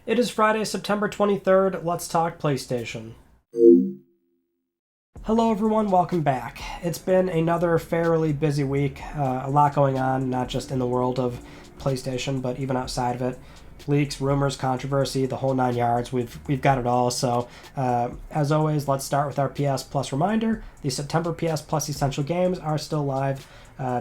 It is Friday, September 23rd. Let's talk PlayStation. Hello everyone, welcome back. It's been another fairly busy week. A lot going on, not just in the world of PlayStation, but even outside of it. Leaks, rumors, controversy, the whole nine yards. We've got it all. So, as always, let's start with our PS Plus reminder. The September PS Plus Essential Games are still live.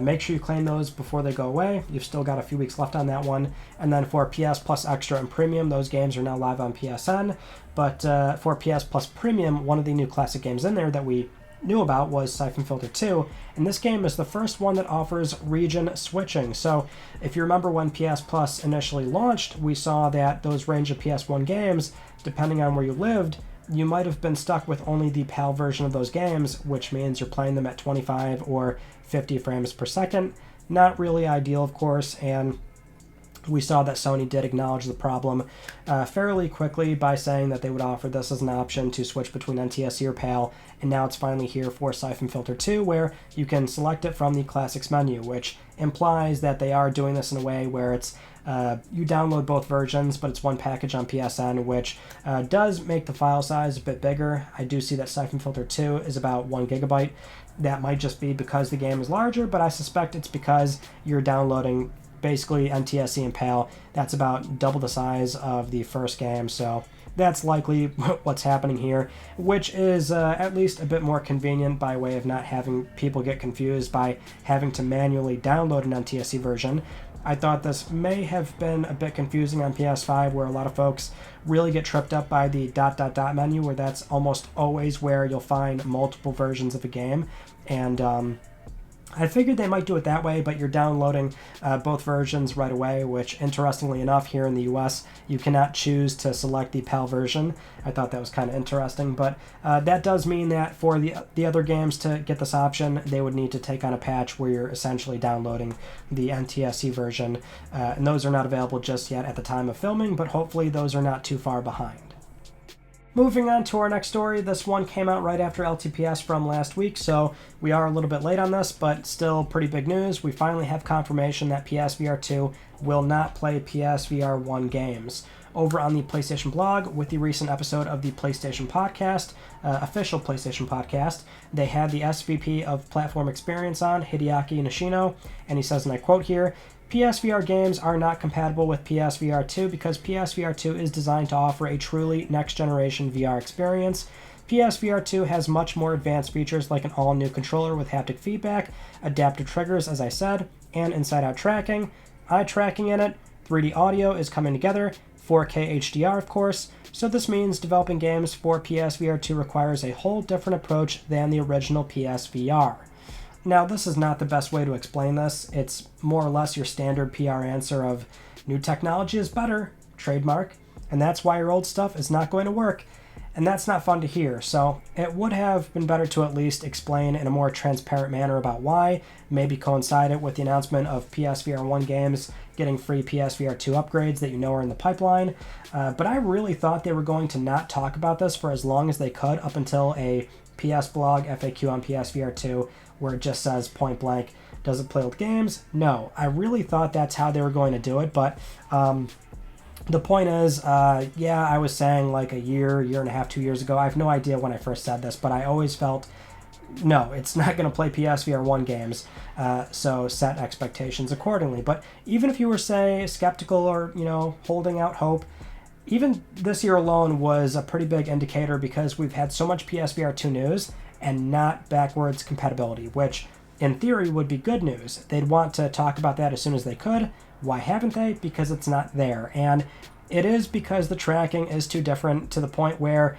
Make sure you claim those before they go away. You've still got a few weeks left on that one. And then for PS Plus Extra and Premium, those games are now live on PSN. But for PS Plus Premium, one of the new classic games in there that we knew about was Syphon Filter 2, and this game is the first one that offers region switching. So if you remember when PS Plus initially launched, we saw that those range of PS1 games, depending on where you lived, you might have been stuck with only the PAL version of those games, which means you're playing them at 25 or 50 frames per second. Not really ideal, of course, and we saw that Sony did acknowledge the problem fairly quickly by saying that they would offer this as an option to switch between NTSC or PAL, and now it's finally here for Syphon Filter 2, where you can select it from the Classics menu, which implies that they are doing this in a way where it's you download both versions, but it's one package on PSN, which does make the file size a bit bigger. I do see that Syphon Filter 2 is about 1 gigabyte. That might just be because the game is larger, but I suspect it's because you're downloading basically NTSC and PAL. That's about double the size of the first game, so that's likely what's happening here, which is at least a bit more convenient by way of not having people get confused by having to manually download an NTSC version. I thought this may have been a bit confusing on PS5, where a lot of folks really get tripped up by the ... menu, where that's almost always where you'll find multiple versions of a game, and I figured they might do it that way, but you're downloading both versions right away, which, interestingly enough, here in the US, you cannot choose to select the PAL version. I thought that was kind of interesting, but that does mean that for the other games to get this option, they would need to take on a patch where you're essentially downloading the NTSC version, and those are not available just yet at the time of filming, but hopefully those are not too far behind. Moving on to our next story, this one came out right after LTPS from last week, so we are a little bit late on this, but still pretty big news. We finally have confirmation that PSVR 2 will not play PSVR 1 games. Over on the PlayStation blog, with the recent episode of the PlayStation Podcast, official PlayStation Podcast, they had the SVP of Platform Experience on, Hideaki Nishino, and he says, and I quote here, PSVR games are not compatible with PSVR 2 because PSVR 2 is designed to offer a truly next-generation VR experience. PSVR 2 has much more advanced features like an all-new controller with haptic feedback, adaptive triggers, as I said, and inside-out tracking, eye tracking in it, 3D audio is coming together, 4K HDR, of course, so this means developing games for PSVR 2 requires a whole different approach than the original PSVR. Now, this is not the best way to explain this. It's more or less your standard PR answer of new technology is better, trademark, and that's why your old stuff is not going to work. And that's not fun to hear, so it would have been better to at least explain in a more transparent manner about why, maybe coincide it with the announcement of PSVR 1 games getting free PSVR 2 upgrades that you know are in the pipeline. But I really thought they were going to not talk about this for as long as they could up until a PS blog FAQ on PSVR 2 where it just says point blank, does it play old games? No. I really thought that's how they were going to do it, but the point is, yeah, I was saying like a year and a half, 2 years ago, I have no idea when I first said this, but I always felt, no, it's not going to play PSVR 1 games, so set expectations accordingly. But even if you were, say, skeptical or, holding out hope, even this year alone was a pretty big indicator because we've had so much PSVR 2 news and not backwards compatibility, which in theory would be good news. They'd want to talk about that as soon as they could. Why haven't they? Because it's not there. And it is because the tracking is too different to the point where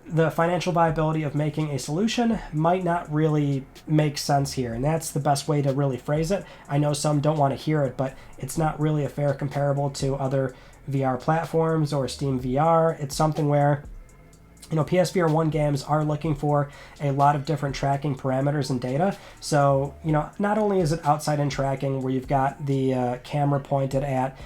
the financial viability of making a solution might not really make sense here. And that's the best way to really phrase it. I know some don't want to hear it, but it's not really a fair comparable to other VR platforms or Steam VR. It's something where PSVR 1 games are looking for a lot of different tracking parameters and data. So, not only is it outside-in tracking where you've got the camera pointed at,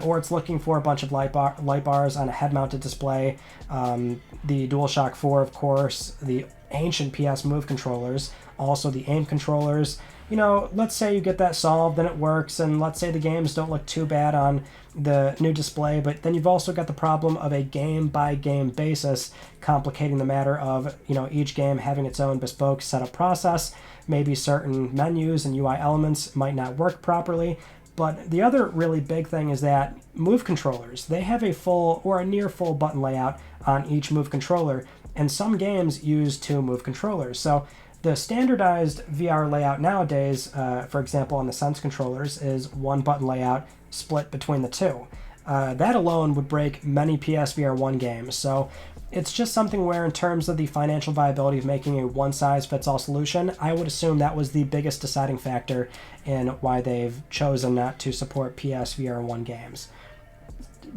or it's looking for a bunch of light bars on a head-mounted display, the DualShock 4, of course, the ancient PS Move controllers, also the aim controllers, let's say you get that solved and it works, and let's say the games don't look too bad on the new display, but then you've also got the problem of a game-by-game basis complicating the matter of, each game having its own bespoke setup process. Maybe certain menus and UI elements might not work properly. But the other really big thing is that Move controllers, they have a full or a near full button layout on each Move controller, and some games use 2 Move controllers. So the standardized VR layout nowadays, for example on the Sense controllers, is 1 button layout split between the 2. That alone would break many PSVR 1 games. So it's just something where, in terms of the financial viability of making a one-size-fits-all solution, I would assume that was the biggest deciding factor in why they've chosen not to support PSVR 1 games.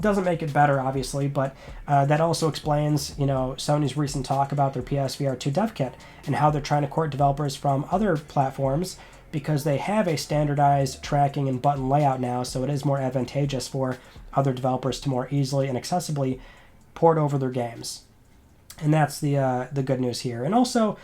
Doesn't make it better, obviously, but that also explains, Sony's recent talk about their PSVR 2 dev kit and how they're trying to court developers from other platforms, because they have a standardized tracking and button layout now, so it is more advantageous for other developers to more easily and accessibly port over their games. And that's the good news here. And also,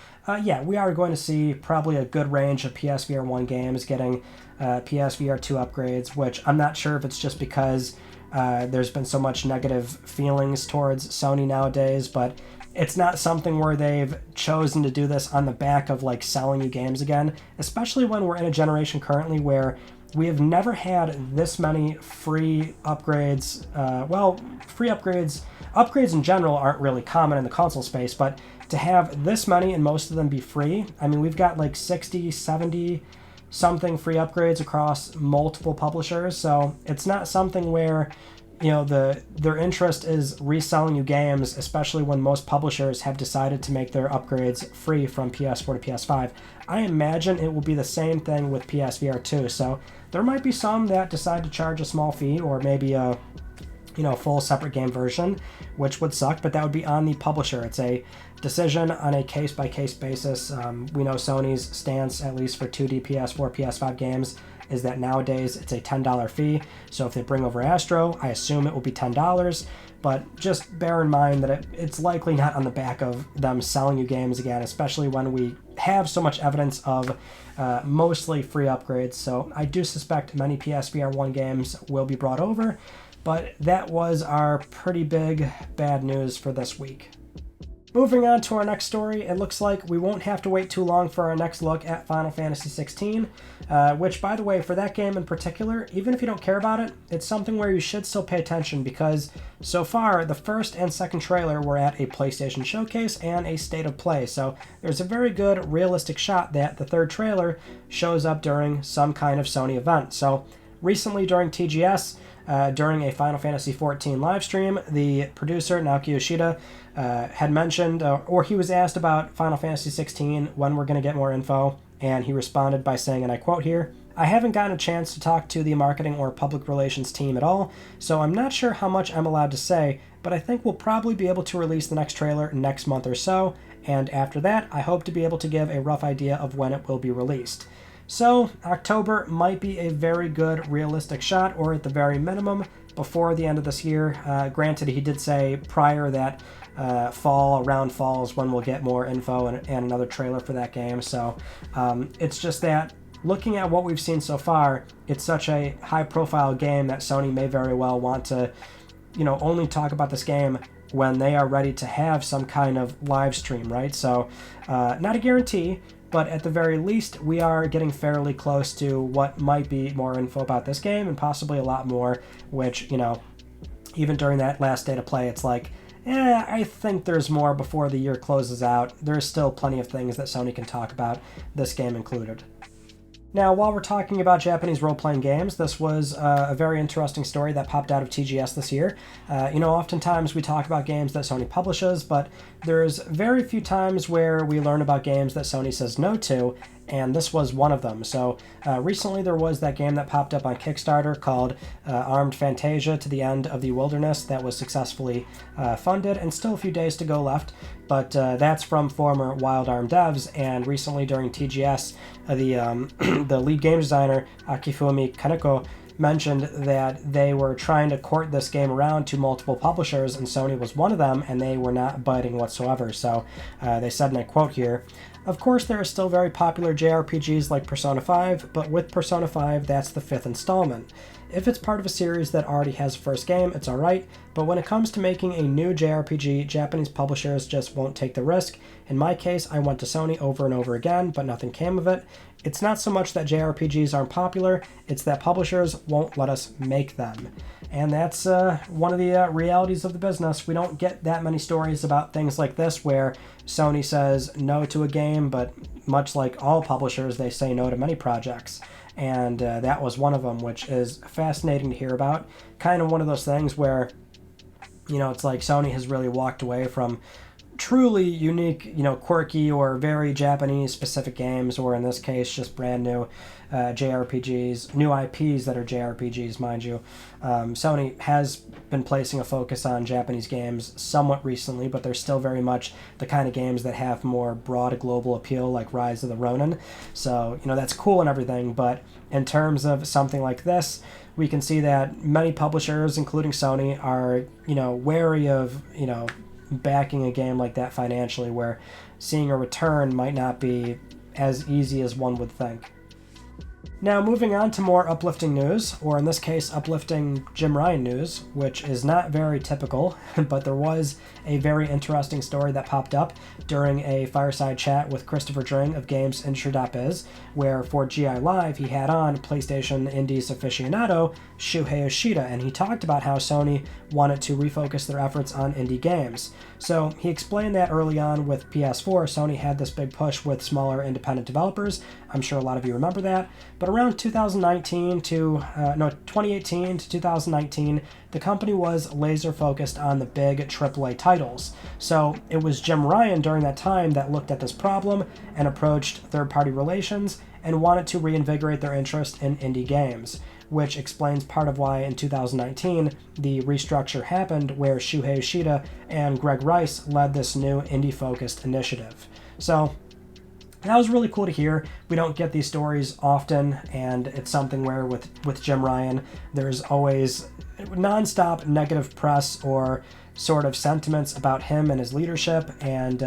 we are going to see probably a good range of PSVR 1 games getting PSVR 2 upgrades, which I'm not sure if it's just because there's been so much negative feelings towards Sony nowadays, but it's not something where they've chosen to do this on the back of selling you games again, especially when we're in a generation currently where we have never had this many free upgrades. Free upgrades in general aren't really common in the console space, but to have this many and most of them be free, we've got 60, 70 something free upgrades across multiple publishers, so it's not something where their interest is reselling you games, especially when most publishers have decided to make their upgrades free from PS4 to PS5. I imagine it will be the same thing with PSVR 2, so there might be some that decide to charge a small fee, or maybe a full separate game version, which would suck, but that would be on the publisher. It's a decision on a case-by-case basis. We know Sony's stance, at least for 2D PS4, PS5 games, is that nowadays it's a $10 fee. So if they bring over Astro, I assume it will be $10, but just bear in mind that it's likely not on the back of them selling you games again, especially when we have so much evidence of mostly free upgrades. So I do suspect many PSVR 1 games will be brought over, but that was our pretty big bad news for this week. Moving on to our next story, it looks like we won't have to wait too long for our next look at Final Fantasy XVI, which, by the way, for that game in particular, even if you don't care about it, it's something where you should still pay attention, because so far the first and second trailer were at a PlayStation showcase and a state of play, so there's a very good realistic shot that the third trailer shows up during some kind of Sony event. So recently during TGS, during a Final Fantasy XIV live stream, the producer, Nacho Yoshida, had mentioned, or he was asked about Final Fantasy XVI, when we're going to get more info, and he responded by saying, and I quote here, "I haven't gotten a chance to talk to the marketing or public relations team at all, so I'm not sure how much I'm allowed to say, but I think we'll probably be able to release the next trailer next month or so, and after that, I hope to be able to give a rough idea of when it will be released." So October might be a very good realistic shot, or at the very minimum before the end of this year. Granted, he did say prior that around fall is when we'll get more info and another trailer for that game. So it's just that, looking at what we've seen so far, it's such a high profile game that Sony may very well want to only talk about this game when they are ready to have some kind of live stream, right? So not a guarantee, but at the very least, we are getting fairly close to what might be more info about this game, and possibly a lot more, which, even during that last state of play, it's like, I think there's more before the year closes out. There's still plenty of things that Sony can talk about, this game included. Now, while we're talking about Japanese role-playing games, this was a very interesting story that popped out of TGS this year. Oftentimes we talk about games that Sony publishes, but there's very few times where we learn about games that Sony says no to, and this was one of them. So recently there was that game that popped up on Kickstarter called Armed Fantasia to the End of the Wilderness that was successfully funded, and still a few days to go left, but that's from former Wild Arm devs, and recently during TGS, the lead game designer, Akifumi Kaneko, mentioned that they were trying to court this game around to multiple publishers, and Sony was one of them, and they were not biting whatsoever. So they said, and I quote here, Of course, there are still very popular JRPGs like Persona 5, but with Persona 5, that's the 5th installment. If it's part of a series that already has a first game, it's alright, but when it comes to making a new JRPG, Japanese publishers just won't take the risk. In my case, I went to Sony over and over again, but nothing came of it. It's not so much that JRPGs aren't popular, it's that publishers won't let us make them. And that's one of the realities of the business. We don't get that many stories about things like this where Sony says no to a game, but much like all publishers, they say no to many projects. And that was one of them, which is fascinating to hear about. Kind of one of those things where, it's like Sony has really walked away from truly unique, quirky or very Japanese specific games, or in this case, just brand new JRPGs, new IPs that are JRPGs, mind you. Sony has been placing a focus on Japanese games somewhat recently, but they're still very much the kind of games that have more broad global appeal, like Rise of the Ronin. So, that's cool and everything, but in terms of something like this, we can see that many publishers, including Sony, are, wary of, backing a game like that financially, where seeing a return might not be as easy as one would think. Now, moving on to more uplifting news, or in this case, uplifting Jim Ryan news, which is not very typical, but there was a very interesting story that popped up during a fireside chat with Christopher Dring of GamesIndustry.biz, where for GI Live he had on PlayStation Indies aficionado Shuhei Yoshida, and he talked about how Sony wanted to refocus their efforts on indie games. So he explained that early on with PS4, Sony had this big push with smaller independent developers. I'm sure a lot of you remember that. But around 2018 to 2019, the company was laser focused on the big AAA titles. So it was Jim Ryan during that time that looked at this problem and approached third-party relations and wanted to reinvigorate their interest in indie games, which explains part of why in 2019 the restructure happened, where Shuhei Yoshida and Greg Rice led this new indie-focused initiative. So that was really cool to hear. We don't get these stories often, and it's something where with Jim Ryan, there's always nonstop negative press or sort of sentiments about him and his leadership, and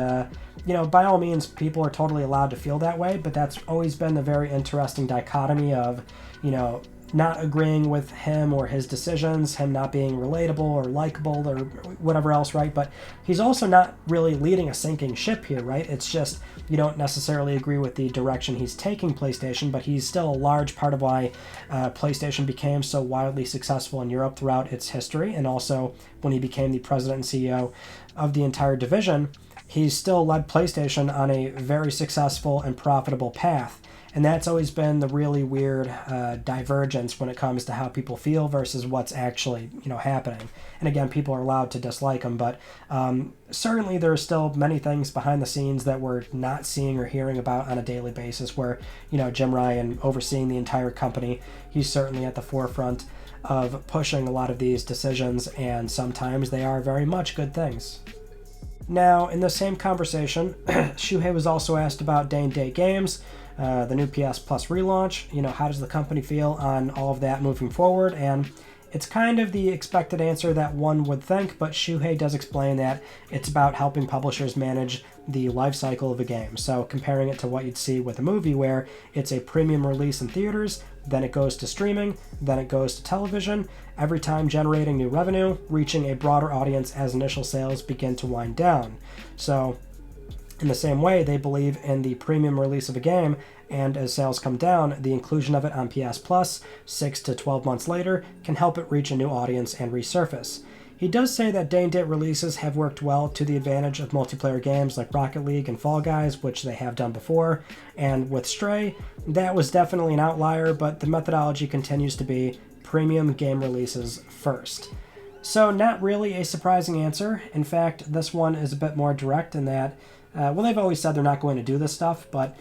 by all means, people are totally allowed to feel that way, but that's always been the very interesting dichotomy of, not agreeing with him or his decisions, him not being relatable or likable or whatever else, right? But he's also not really leading a sinking ship here, right? It's just you don't necessarily agree with the direction he's taking PlayStation, but he's still a large part of why PlayStation became so wildly successful in Europe throughout its history, and also when he became the president and CEO of the entire division, he's still led PlayStation on a very successful and profitable path. And that's always been the really weird divergence when it comes to how people feel versus what's actually, happening. And again, people are allowed to dislike him, but certainly there are still many things behind the scenes that we're not seeing or hearing about on a daily basis where, Jim Ryan overseeing the entire company, he's certainly at the forefront of pushing a lot of these decisions, and sometimes they are very much good things. Now, in the same conversation, Shuhei was also asked about day-and-date games, the new PS Plus relaunch, how does the company feel on all of that moving forward? And it's kind of the expected answer that one would think, but Shuhei does explain that it's about helping publishers manage the life cycle of a game. So comparing it to what you'd see with a movie where it's a premium release in theaters, then it goes to streaming, then it goes to television, every time generating new revenue, reaching a broader audience as initial sales begin to wind down. So in the same way, they believe in the premium release of a game, and as sales come down, the inclusion of it on PS Plus 6 to 12 months later can help it reach a new audience and resurface. He does say that day-and-date releases have worked well to the advantage of multiplayer games like Rocket League and Fall Guys, which they have done before, and with Stray, that was definitely an outlier, but the methodology continues to be premium game releases first. So not really a surprising answer. In fact, this one is a bit more direct in that they've always said they're not going to do this stuff, but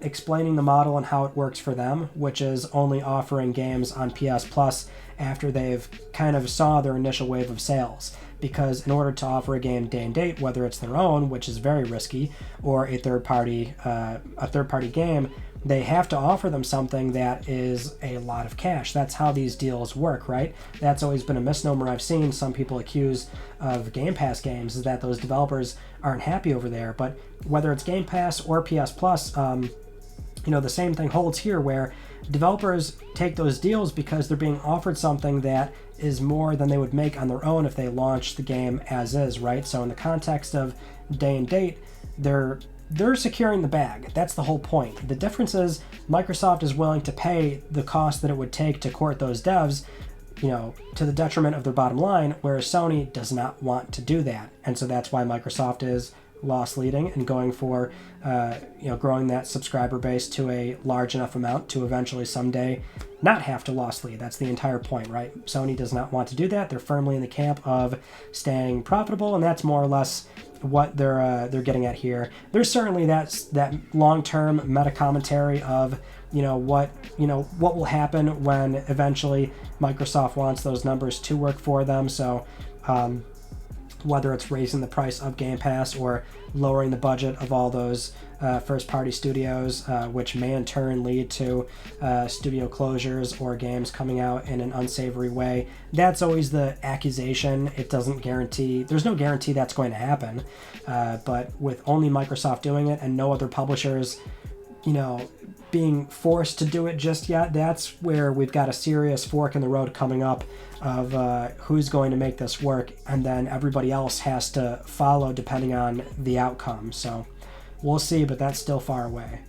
explaining the model and how it works for them, which is only offering games on PS Plus after they've kind of saw their initial wave of sales. Because in order to offer a game day and date, whether it's their own, which is very risky, or a third party game, they have to offer them something that is a lot of cash. That's how these deals work, right? That's always been a misnomer I've seen some people accuse of Game Pass games, is that those developers aren't happy over there. But whether it's Game Pass or PS Plus, the same thing holds here, where developers take those deals because they're being offered something that is more than they would make on their own if they launched the game as is, right? So in the context of day and date, they're securing the bag. That's the whole point. The difference is Microsoft is willing to pay the cost that it would take to court those devs, to the detriment of their bottom line, whereas Sony does not want to do that. And so that's why Microsoft is loss leading and going for growing that subscriber base to a large enough amount to eventually someday not have to loss lead. That's the entire point, right? Sony does not want to do that. They're firmly in the camp of staying profitable, and that's more or less what they're getting at here. There's certainly that long-term meta commentary of what will happen when eventually Microsoft wants those numbers to work for them. So whether it's raising the price of Game Pass or lowering the budget of all those first-party studios, which may in turn lead to studio closures or games coming out in an unsavory way. That's always the accusation. It doesn't guarantee, there's no guarantee that's going to happen. But with only Microsoft doing it and no other publishers, being forced to do it just yet, that's where we've got a serious fork in the road coming up of who's going to make this work, and then everybody else has to follow depending on the outcome. So we'll see, but that's still far away.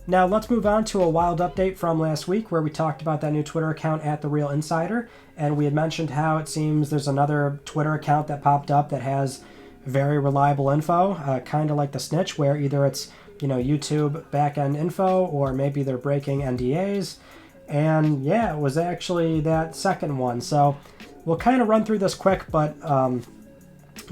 Now let's move on to a wild update from last week, where we talked about that new Twitter account at The Real Insider, and we had mentioned how it seems there's another Twitter account that popped up that has very reliable info, kind of like the Snitch, where either it's YouTube backend info, or maybe they're breaking NDAs. And yeah, it was actually that second one. So we'll kind of run through this quick, but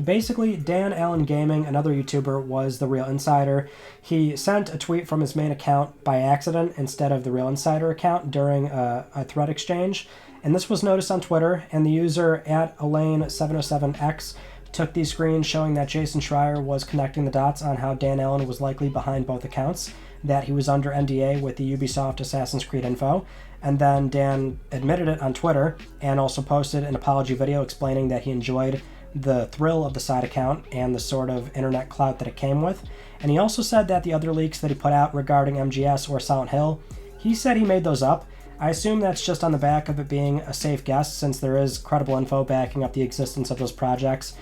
basically Dan Allen Gaming, another YouTuber, was The Real Insider. He sent a tweet from his main account by accident instead of The Real Insider account during a thread exchange. And this was noticed on Twitter, and the user at Elaine707X took these screens showing that Jason Schreier was connecting the dots on how Dan Allen was likely behind both accounts, that he was under NDA with the Ubisoft Assassin's Creed info, and then Dan admitted it on Twitter and also posted an apology video explaining that he enjoyed the thrill of the side account and the sort of internet clout that it came with. And he also said that the other leaks that he put out regarding MGS or Silent Hill, he said he made those up. I assume that's just on the back of it being a safe guess, since there is credible info backing up the existence of those projects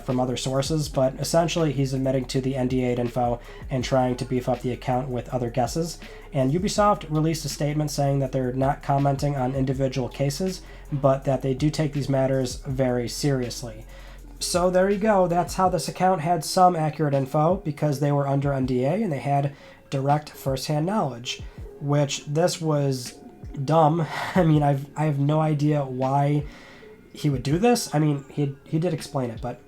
from other sources, but essentially he's admitting to the NDA info and trying to beef up the account with other guesses. And Ubisoft released a statement saying that they're not commenting on individual cases, but that they do take these matters very seriously. So there you go. That's how this account had some accurate info, because they were under NDA and they had direct first-hand knowledge, which this was dumb. I mean, I have no idea why he would do this. I mean, he did explain it, but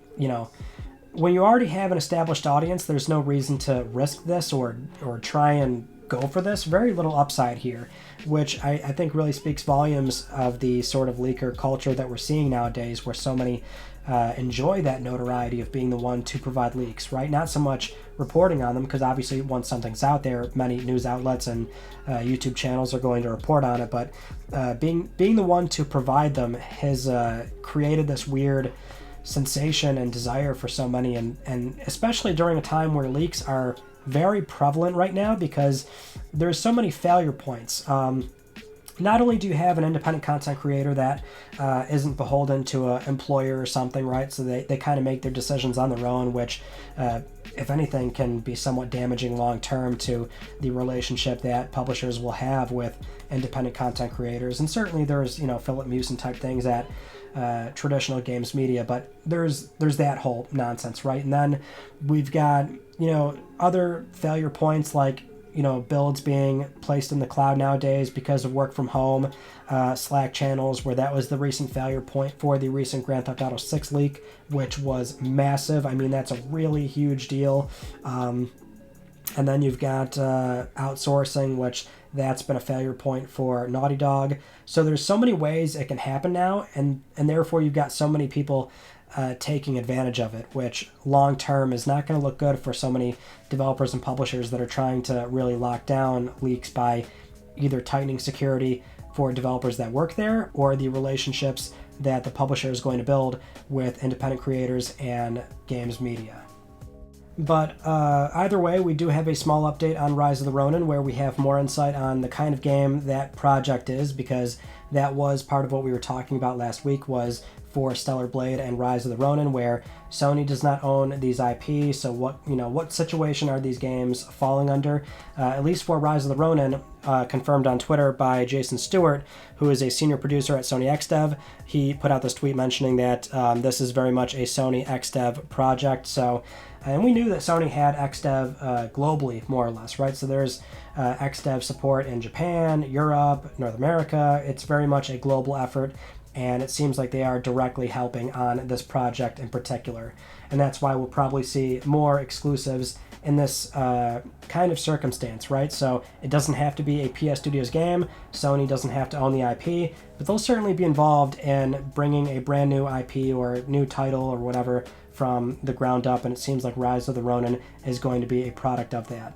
when you already have an established audience, there's no reason to risk this or try and go for this. Very little upside here, which I think really speaks volumes of the sort of leaker culture that we're seeing nowadays, where so many enjoy that notoriety of being the one to provide leaks, right? Not so much reporting on them, because obviously once something's out there, many news outlets and YouTube channels are going to report on it, but being the one to provide them has created this weird sensation and desire for so many, and especially during a time where leaks are very prevalent right now, because there's so many failure points. Not only do you have an independent content creator that isn't beholden to an employer or something, right? So they kind of make their decisions on their own, which, if anything, can be somewhat damaging long-term to the relationship that publishers will have with independent content creators. And certainly there's, Philip Mewson type things at traditional games media, but there's that whole nonsense, right? And then we've got, other failure points like, builds being placed in the cloud nowadays because of work from home, Slack channels, where that was the recent failure point for the recent Grand Theft Auto 6 leak, which was massive. I mean, that's a really huge deal. And then you've got outsourcing, which that's been a failure point for Naughty Dog. So there's so many ways it can happen now, and therefore you've got so many people taking advantage of it, which long term is not going to look good for so many developers and publishers that are trying to really lock down leaks by either tightening security for developers that work there or the relationships that the publisher is going to build with independent creators and games media. But either way, we do have a small update on Rise of the Ronin where we have more insight on the kind of game that project is, because that was part of what we were talking about last week, was for Stellar Blade and Rise of the Ronin, where Sony does not own these IP. So what situation are these games falling under? At least for Rise of the Ronin, confirmed on Twitter by Jason Stewart, who is a senior producer at Sony XDEV. He put out this tweet mentioning that this is very much a Sony XDEV project. So, and we knew that Sony had XDEV globally, more or less, right? So there's XDEV support in Japan, Europe, North America. It's very much a global effort, and it seems like they are directly helping on this project in particular. And that's why we'll probably see more exclusives in this kind of circumstance, right? So it doesn't have to be a PS Studios game. Sony doesn't have to own the IP, but they'll certainly be involved in bringing a brand new IP or new title or whatever from the ground up, and it seems like Rise of the Ronin is going to be a product of that.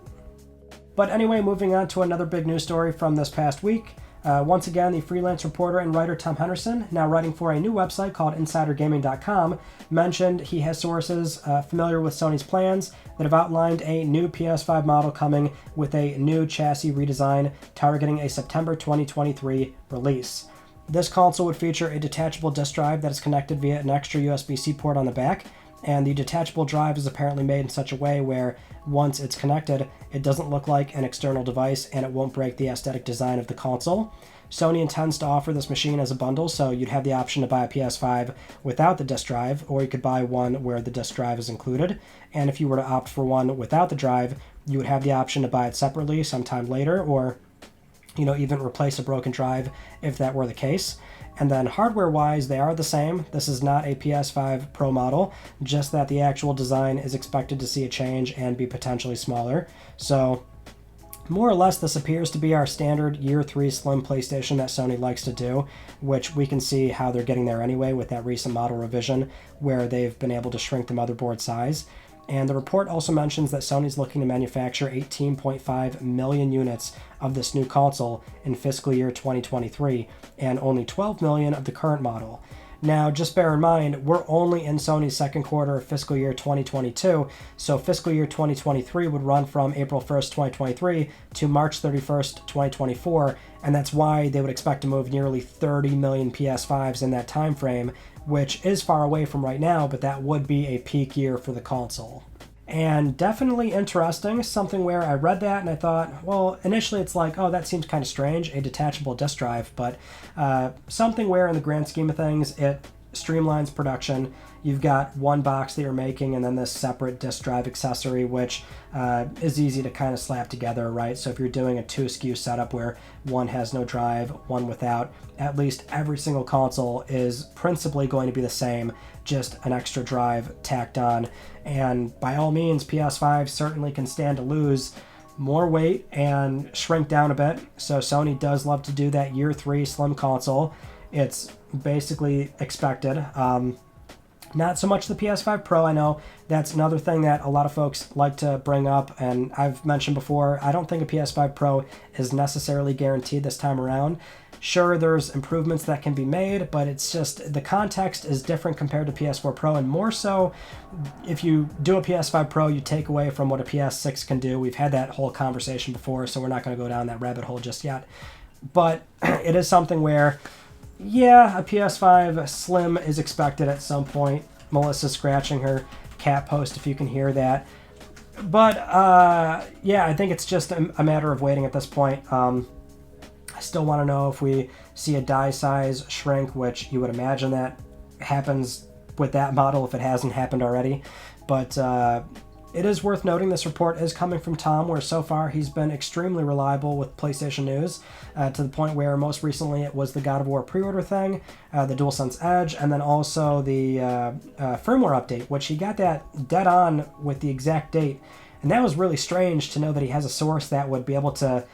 But anyway, moving on to another big news story from this past week. Once again, the freelance reporter and writer Tom Henderson, now writing for a new website called InsiderGaming.com, mentioned he has sources familiar with Sony's plans that have outlined a new PS5 model coming with a new chassis redesign targeting a September 2023 release. This console would feature a detachable disk drive that is connected via an extra USB-C port on the back, and the detachable drive is apparently made in such a way where once it's connected, it doesn't look like an external device and it won't break the aesthetic design of the console. Sony intends to offer this machine as a bundle, so you'd have the option to buy a PS5 without the disk drive, or you could buy one where the disk drive is included. And if you were to opt for one without the drive, you would have the option to buy it separately sometime later, or even replace a broken drive if that were the case. And then hardware-wise, they are the same. This is not a PS5 Pro model, just that the actual design is expected to see a change and be potentially smaller. So more or less, this appears to be our standard Year 3 slim PlayStation that Sony likes to do, which we can see how they're getting there anyway with that recent model revision where they've been able to shrink the motherboard size. And the report also mentions that Sony's looking to manufacture 18.5 million units of this new console in fiscal year 2023, and only 12 million of the current model. Now, just bear in mind, we're only in Sony's second quarter of fiscal year 2022, so fiscal year 2023 would run from April 1st, 2023 to March 31st, 2024, and that's why they would expect to move nearly 30 million PS5s in that time frame, which is far away from right now, but that would be a peak year for the console. And definitely interesting, something where I read that and I thought, well, initially it's like, oh, that seems kind of strange, a detachable disk drive, but something where in the grand scheme of things, it streamlines production. You've got one box that you're making and then this separate disk drive accessory, which is easy to kind of slap together, right? So if you're doing a 2 SKU setup where one has no drive, one without, at least every single console is principally going to be the same, just an extra drive tacked on. And by all means, PS5 certainly can stand to lose more weight and shrink down a bit. So Sony does love to do that Year 3 slim console. It's basically expected. Not so much the PS5 Pro. I know that's another thing that a lot of folks like to bring up, and I've mentioned before, I don't think a PS5 Pro is necessarily guaranteed this time around. Sure, there's improvements that can be made, but it's just the context is different compared to PS4 Pro, and more so if you do a PS5 Pro, you take away from what a PS6 can do. We've had that whole conversation before, so we're not going to go down that rabbit hole just yet. But it is something where, yeah, a PS5 Slim is expected at some point. Melissa's scratching her cat post if you can hear that. But, yeah, I think it's just a matter of waiting at this point. I still want to know if we see a die size shrink, which you would imagine that happens with that model if it hasn't happened already. But it is worth noting this report is coming from Tom, where so far he's been extremely reliable with PlayStation news, to the point where most recently it was the God of War pre-order thing, the DualSense Edge, and then also the firmware update, which he got that dead on with the exact date. And that was really strange to know that he has a source that would be able to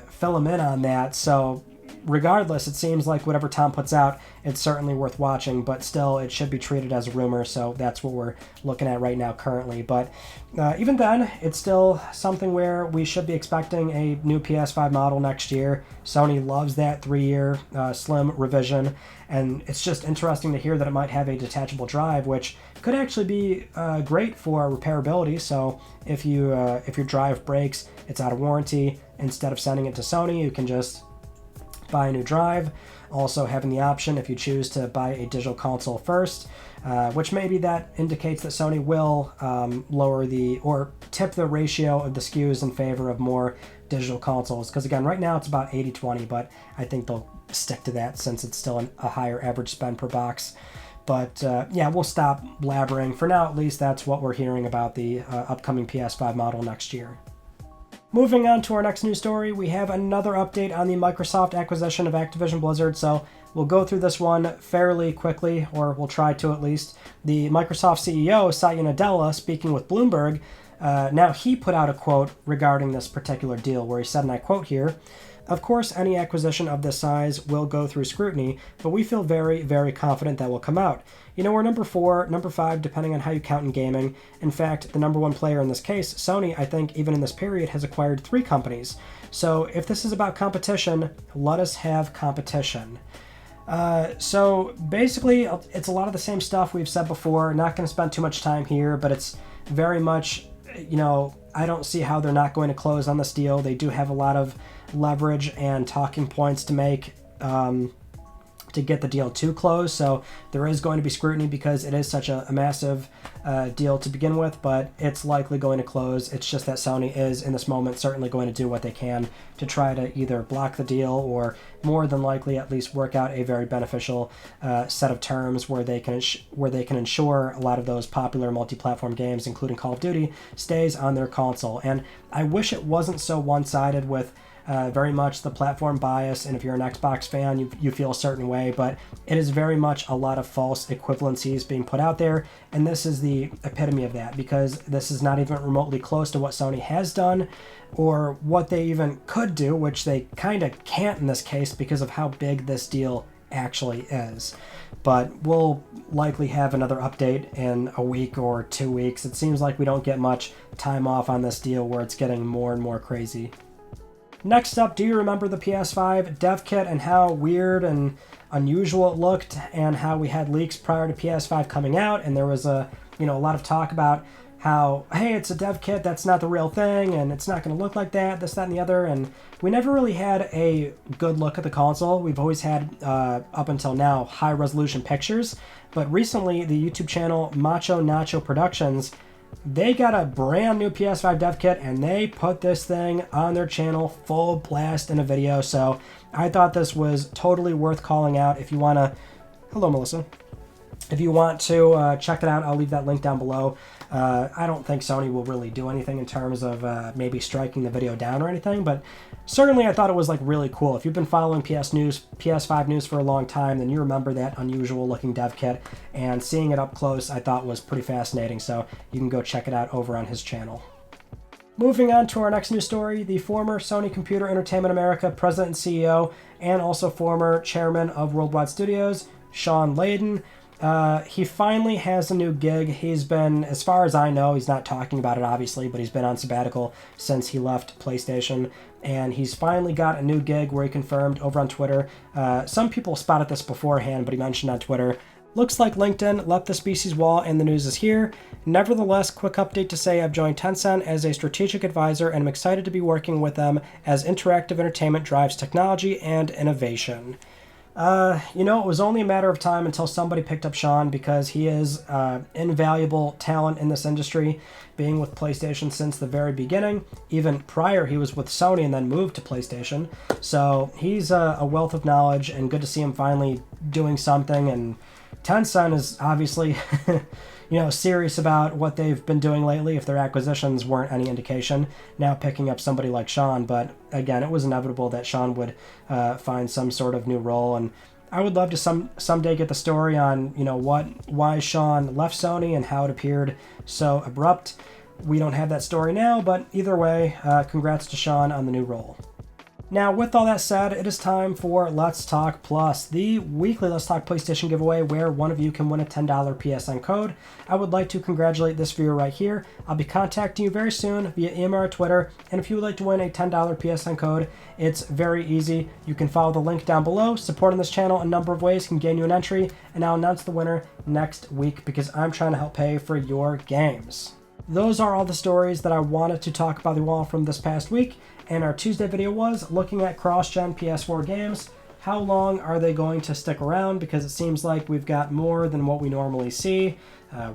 fill him in on that. So regardless, it seems like whatever Tom puts out, it's certainly worth watching, but still, it should be treated as a rumor, so that's what we're looking at right now currently. But even then, it's still something where we should be expecting a new PS5 model next year. Sony loves that 3-year slim revision, and it's just interesting to hear that it might have a detachable drive, which could actually be great for repairability. So if your drive breaks, it's out of warranty, instead of sending it to Sony, you can just buy a new drive. Also having the option, if you choose to buy a digital console first, which maybe that indicates that Sony will lower or tip the ratio of the SKUs in favor of more digital consoles. Because again, right now it's about 80-20, but I think they'll stick to that since it's still a higher average spend per box. But yeah, we'll stop blabbering. For now, at least, that's what we're hearing about the upcoming PS5 model next year. Moving on to our next news story, we have another update on the Microsoft acquisition of Activision Blizzard, so we'll go through this one fairly quickly, or we'll try to at least. The Microsoft CEO, Satya Nadella, speaking with Bloomberg, now he put out a quote regarding this particular deal, where he said, and I quote here, "Of course, any acquisition of this size will go through scrutiny, but we feel very, very confident that will come out. You know, we're number 4, number 5, depending on how you count in gaming. In fact, the number 1 player in this case, Sony, I think, even in this period, has acquired 3 companies. So if this is about competition, let us have competition." So basically, it's a lot of the same stuff we've said before. Not going to spend too much time here, but it's very much, I don't see how they're not going to close on this deal. They do have a lot of leverage and talking points to make to get the deal to close, so there is going to be scrutiny because it is such a massive deal to begin with, but it's likely going to close. It's just that Sony is, in this moment, certainly going to do what they can to try to either block the deal or, more than likely, at least work out a very beneficial set of terms where they can ensure a lot of those popular multi-platform games, including Call of Duty, stays on their console. And I wish it wasn't so one-sided with very much the platform bias, and if you're an Xbox fan, you feel a certain way, but it is very much a lot of false equivalencies being put out there, and this is the epitome of that, because this is not even remotely close to what Sony has done, or what they even could do, which they kind of can't in this case because of how big this deal actually is. But we'll likely have another update in a week or 2 weeks. It seems like we don't get much time off on this deal, where it's getting more and more crazy. Next up, do you remember the PS5 dev kit and how weird and unusual it looked, and how we had leaks prior to PS5 coming out, and there was a lot of talk about how, hey, it's a dev kit, that's not the real thing, and it's not going to look like that, this, that, and the other, and we never really had a good look at the console. We've always had, up until now, high-resolution pictures, but recently the YouTube channel Macho Nacho Productions, they got a brand new PS5 dev kit, and they put this thing on their channel full blast in a video. So I thought this was totally worth calling out. If you want to, hello Melissa, if you want to check it out, I'll leave that link down below. I don't think Sony will really do anything in terms of maybe striking the video down or anything, but certainly I thought it was really cool. If you've been following PS5 news for a long time, then you remember that unusual looking dev kit, and seeing it up close I thought was pretty fascinating, so you can go check it out over on his channel. Moving on to our next news story, the former Sony Computer Entertainment America president and CEO, and also former chairman of Worldwide Studios, Shawn Layden, he finally has a new gig. He's been, as far as I know, he's not talking about it obviously, but he's been on sabbatical since he left PlayStation, and he's finally got a new gig where he confirmed over on Twitter. Some people spotted this beforehand, but he mentioned on Twitter, "Looks like LinkedIn left the species wall and the news is here. Nevertheless, quick update to say I've joined Tencent as a strategic advisor and I'm excited to be working with them as interactive entertainment drives technology and innovation." It was only a matter of time until somebody picked up Shawn, because he is invaluable talent in this industry, being with PlayStation since the very beginning. Even prior, he was with Sony and then moved to PlayStation. So he's a wealth of knowledge, and good to see him finally doing something. And Tencent is obviously serious about what they've been doing lately, if their acquisitions weren't any indication, now picking up somebody like Shawn. But again, it was inevitable that Shawn would find some sort of new role, and I would love to someday get the story on why Shawn left Sony and how it appeared so abrupt. We don't have that story now, but either way, congrats to Shawn on the new role. Now, with all that said, it is time for Let's Talk Plus, the weekly Let's Talk PlayStation giveaway where one of you can win a $10 PSN code. I would like to congratulate this viewer right here. I'll be contacting you very soon via email or Twitter, and if you would like to win a $10 PSN code, it's very easy. You can follow the link down below. Supporting this channel a number of ways can gain you an entry, and I'll announce the winner next week because I'm trying to help pay for your games. Those are all the stories that I wanted to talk about you all from this past week, and our Tuesday video was looking at cross-gen PS4 games. How long are they going to stick around? Because it seems like we've got more than what we normally see.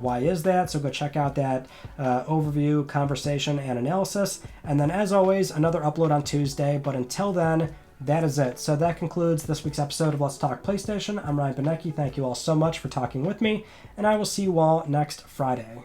Why is that? So go check out that overview, conversation, and analysis. And then as always, another upload on Tuesday, but until then, that is it. So that concludes this week's episode of Let's Talk PlayStation. I'm Ryan Benecki. Thank you all so much for talking with me, and I will see you all next Friday.